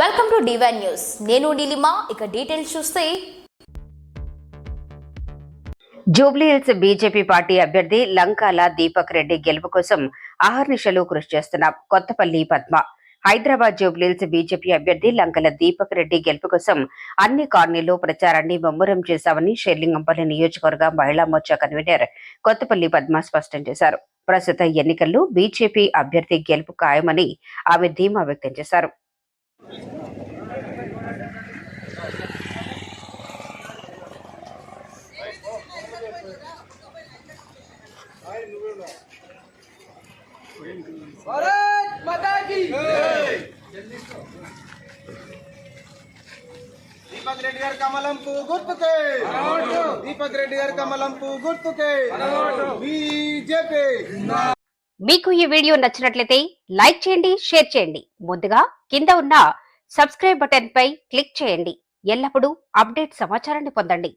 Welcome to divine news. నేను నీలిమా. ఇక details చూస్తే జూబ్లీహిల్స్ బీజేపీ పార్టీ అభ్యర్థి లంకాల దీపక్ రెడ్డి గెలుపు కోసం అహర్నిశలు కృషి చేస్తున్నాం. కొత్తపల్లి పద్మ. హైదరాబాద్ జూబ్లీహిల్స్ బీజేపీ అభ్యర్థి లంకల దీపక్ రెడ్డి గెలుపు కోసం అన్ని కాలనీల్లో ప్రచారాన్ని ముమ్మరం చేశామని షేర్లింగంపల్లి నియోజకవర్గ మహిళా మోర్చా కన్వీనర్ కొత్తపల్లి పద్మ స్పష్టం చేశారు. ప్రస్తుత ఎన్నికల్లో బీజేపీ అభ్యర్థి గెలుపు ఖాయమని ఆమె ధీమా వ్యక్తం చేశారు. भारत माता की जय। दीपक रेड्डी गाరు కమలంపు గుర్తుకే దీపక్ రెడ్డి గారు కమలంపు గుర్తుకే బీజేపీ. మీకు ఈ వీడియో నచ్చినట్లయితే లైక్ చేయండి, షేర్ చేయండి. ముందుగా కింద ఉన్న సబ్స్క్రైబ్ బటన్ పై క్లిక్ చేయండి. ఎల్లప్పుడూ అప్డేట్ సమాచారాన్ని పొందండి.